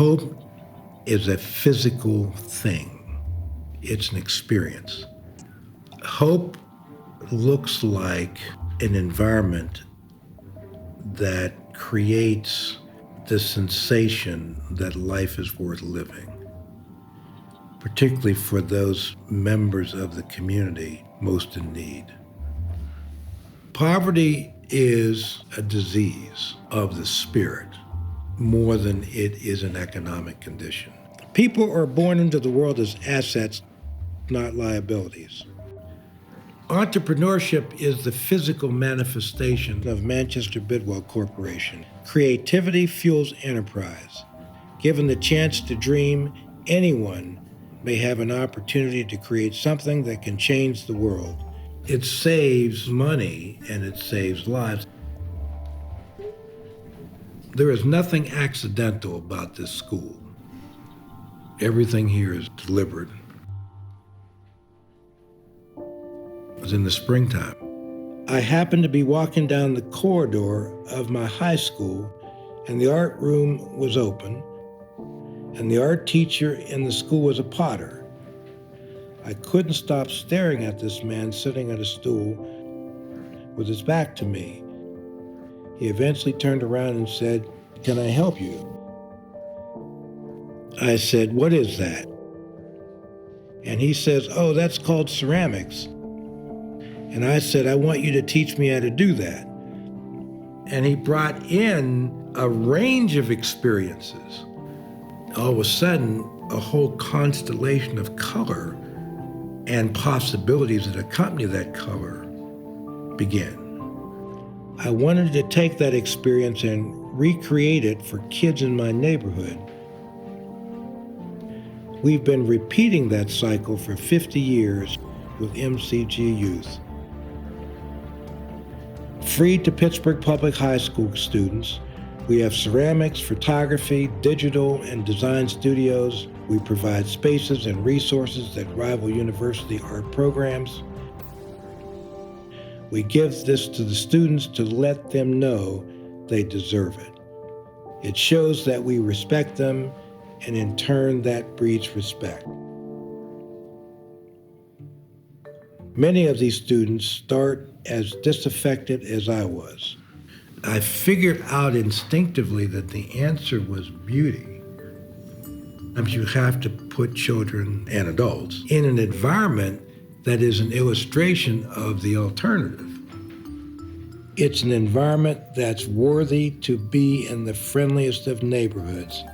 Hope is a physical thing. It's an experience. Hope looks like an environment that creates the sensation that life is worth living, particularly for those members of the community most in need. Poverty is a disease of the spirit more than it is an economic condition. People are born into the world as assets, not liabilities. Entrepreneurship is the physical manifestation of Manchester Bidwell Corporation. Creativity fuels enterprise. Given the chance to dream, anyone may have an opportunity to create something that can change the world. It saves money and it saves lives. There is nothing accidental about this school. Everything here is deliberate. It was in the springtime. I happened to be walking down the corridor of my high school, and the art room was open, and the art teacher in the school was a potter. I couldn't stop staring at this man sitting at a stool with his back to me. He eventually turned around and said, "Can I help you?" I said, "What is that?" And he says, "Oh, that's called ceramics." And I said, "I want you to teach me how to do that." And he brought in a range of experiences. All of a sudden, a whole constellation of color and possibilities that accompany that color began. I wanted to take that experience and recreate it for kids in my neighborhood. We've been repeating that cycle for 50 years with MCG youth. Free to Pittsburgh Public High School students, we have ceramics, photography, digital, and design studios. We provide spaces and resources that rival university art programs. We give this to the students to let them know they deserve it. It shows that we respect them, and in turn, that breeds respect. Many of these students start as disaffected as I was. I figured out instinctively that the answer was beauty. You have to put children and adults in an environment that is an illustration of the alternative. It's an environment that's worthy to be in the friendliest of neighborhoods.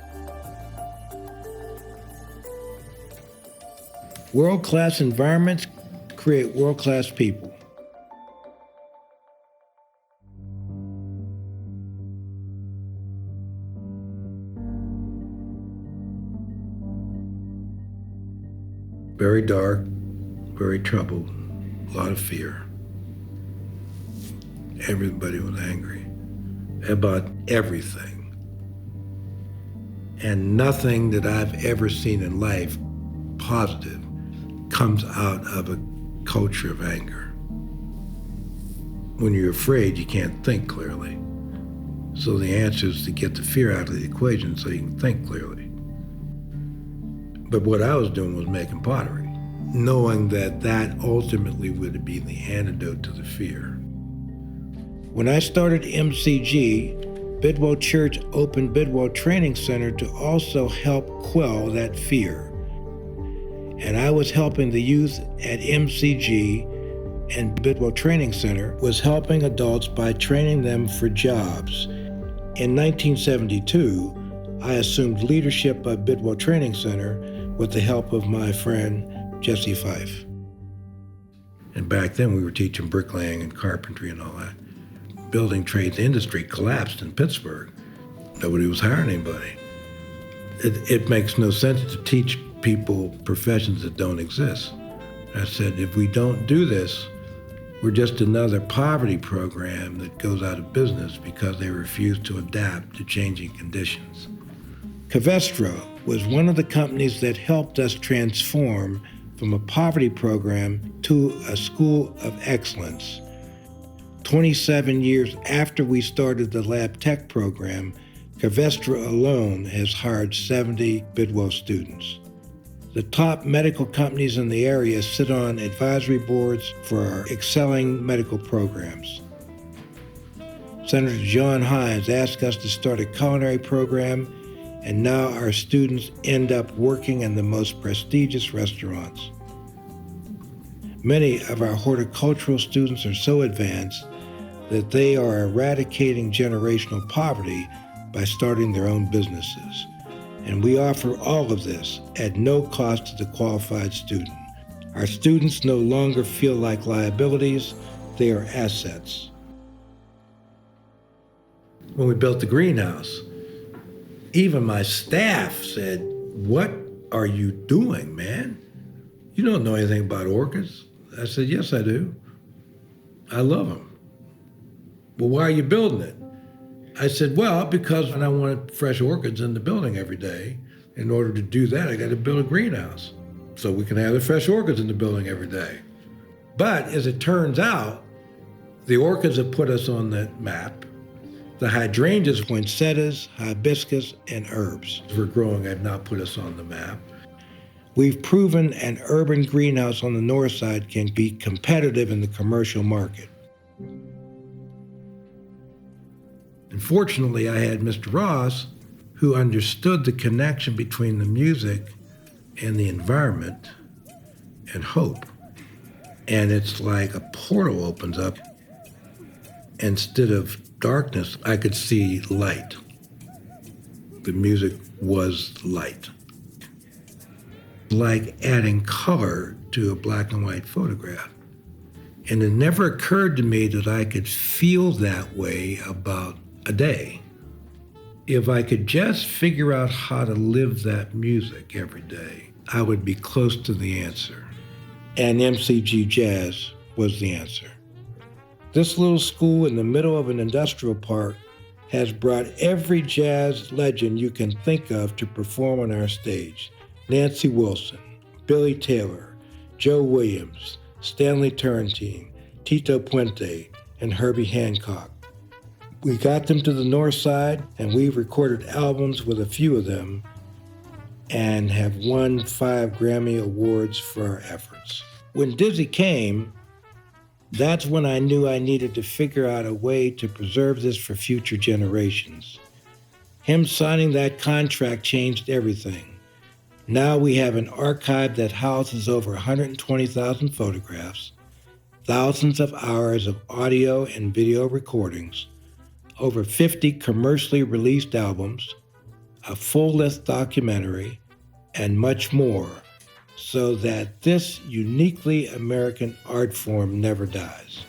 World-class environments create world-class people. Very dark, very troubled, a lot of fear. Everybody was angry about everything. And nothing that I've ever seen in life positive comes out of a culture of anger. When you're afraid, you can't think clearly. So the answer is to get the fear out of the equation so you can think clearly. But what I was doing was making pottery, knowing that that ultimately would be the antidote to the fear. When I started MCG, Bidwell Church opened Bidwell Training Center to also help quell that fear. And I was helping the youth at MCG, and Bidwell Training Center was helping adults by training them for jobs. In 1972, I assumed leadership of Bidwell Training Center with the help of my friend Jesse Fife. And back then we were teaching bricklaying and carpentry and all that. Building trades industry collapsed in Pittsburgh. Nobody was hiring anybody. It makes no sense to teach people professions that don't exist. I said, if we don't do this, we're just another poverty program that goes out of business because they refuse to adapt to changing conditions. Covestro was one of the companies that helped us transform from a poverty program to a school of excellence. 27 years after we started the lab tech program, Covestra alone has hired 70 Bidwell students. The top medical companies in the area sit on advisory boards for our excelling medical programs. Senator John Hines asked us to start a culinary program, and now our students end up working in the most prestigious restaurants. Many of our horticultural students are so advanced that they are eradicating generational poverty by starting their own businesses. And we offer all of this at no cost to the qualified student. Our students no longer feel like liabilities, they are assets. When we built the greenhouse, even my staff said, "What are you doing, man? You don't know anything about orchids." I said, "Yes, I do. I love them." "Well, why are you building it?" I said, "Well, because I want fresh orchids in the building every day. In order to do that, I got to build a greenhouse so we can have the fresh orchids in the building every day." But as it turns out, the orchids have put us on the map. The hydrangeas, poinsettias, hibiscus, and herbs we're growing have now put us on the map. We've proven an urban greenhouse on the north side can be competitive in the commercial market. And fortunately, I had Mr. Ross, who understood the connection between the music and the environment and hope. And it's like a portal opens up. Instead of darkness, I could see light. The music was light. Like adding color to a black and white photograph. And it never occurred to me that I could feel that way about a day. If I could just figure out how to live that music every day, I would be close to the answer. And MCG Jazz was the answer. This little school in the middle of an industrial park has brought every jazz legend you can think of to perform on our stage. Nancy Wilson, Billy Taylor, Joe Williams, Stanley Turrentine, Tito Puente, and Herbie Hancock. We got them to the north side, and we've recorded albums with a few of them and have won 5 Grammy Awards for our efforts. When Dizzy came, that's when I knew I needed to figure out a way to preserve this for future generations. Him signing that contract changed everything. Now we have an archive that houses over 120,000 photographs, thousands of hours of audio and video recordings, over 50 commercially released albums, a full-length documentary, and much more, so that this uniquely American art form never dies.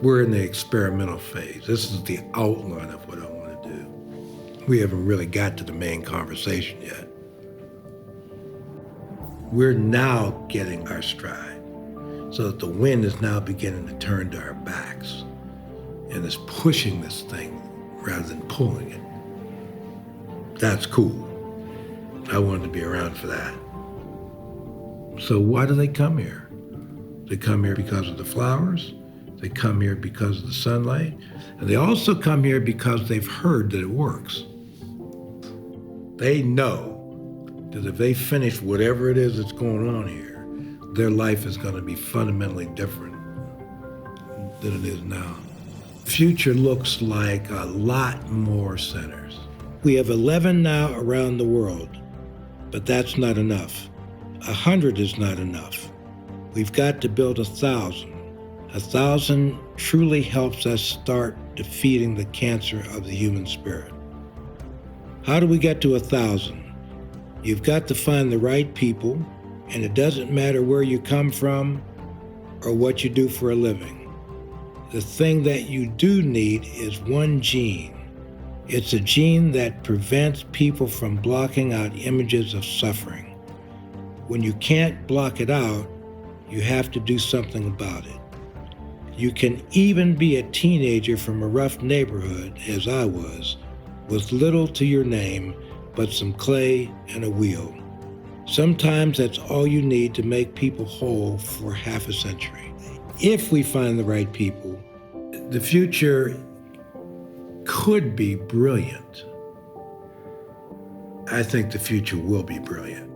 We're in the experimental phase. This is the outline of what I want to do. We haven't really got to the main conversation yet. We're now getting our stride, so that the wind is now beginning to turn to our backs, and it's pushing this thing rather than pulling it. That's cool. I wanted to be around for that. So why do they come here? They come here because of the flowers. They come here because of the sunlight. And they also come here because they've heard that it works. They know that if they finish whatever it is that's going on here, their life is going to be fundamentally different than it is now. The future looks like a lot more centers. We have 11 now around the world, but that's not enough. 100 is not enough. We've got to build 1,000. 1,000 truly helps us start defeating the cancer of the human spirit. How do we get to 1,000? You've got to find the right people, and it doesn't matter where you come from or what you do for a living. The thing that you do need is one gene. It's a gene that prevents people from blocking out images of suffering. When you can't block it out, you have to do something about it. You can even be a teenager from a rough neighborhood, as I was, with little to your name but some clay and a wheel. Sometimes that's all you need to make people whole for half a century. If we find the right people, the future could be brilliant. I think the future will be brilliant.